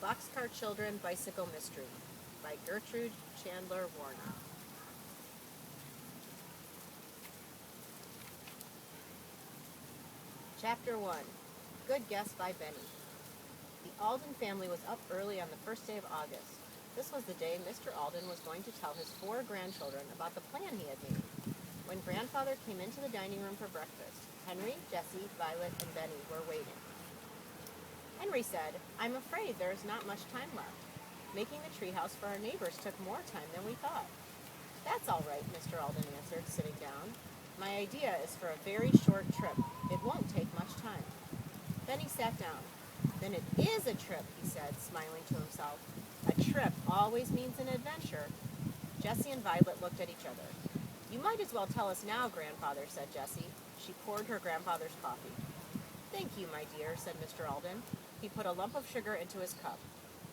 Boxcar Children Bicycle Mystery by Gertrude Chandler Warner. Chapter 1. Good Guess by Benny. The Alden family was up early on the first day of August. This was the day Mr. Alden was going to tell his 4 grandchildren about the plan he had made. When Grandfather came into the dining room for breakfast, Henry, Jessie, Violet, and Benny were waiting. Henry said, "I'm afraid there is not much time left. Making the treehouse for our neighbors took more time than we thought." "That's all right," Mr. Alden answered, sitting down. "My idea is for a very short trip. It won't take much time." Benny sat down. "Then it is a trip," he said, smiling to himself. "A trip always means an adventure." Jessie and Violet looked at each other. "You might as well tell us now, Grandfather," said Jessie. She poured her grandfather's coffee. "Thank you, my dear," said Mr. Alden. He put a lump of sugar into his cup.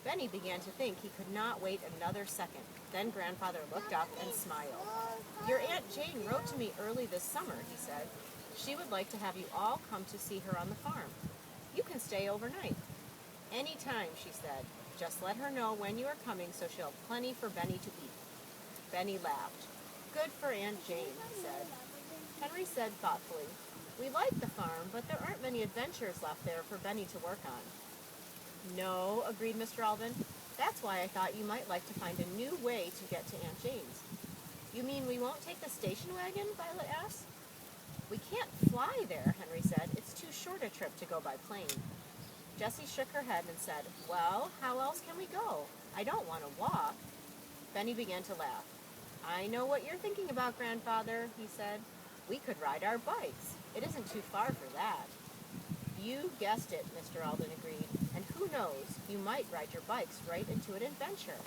Benny began to think he could not wait another second. Then Grandfather looked up and smiled. "Your Aunt Jane wrote to me early this summer," he said. "She would like to have you all come to see her on the farm. You can stay overnight." "Any time," she said. "Just let her know when you are coming so she'll have plenty for Benny to eat." Benny laughed. "Good for Aunt Jane," he said. Henry said thoughtfully, "We like the farm, but there aren't many adventures left there for Benny to work on." "No," agreed Mr. Alden. "That's why I thought you might like to find a new way to get to Aunt Jane's." "You mean we won't take the station wagon?" Violet asked. "We can't fly there," Henry said. "It's too short a trip to go by plane." Jessie shook her head and said, "Well, how else can we go? I don't want to walk." Benny began to laugh. "I know what you're thinking about, Grandfather," he said. "We could ride our bikes. It isn't too far for that." "You guessed it," Mr. Alden agreed. "And who knows, you might ride your bikes right into an adventure."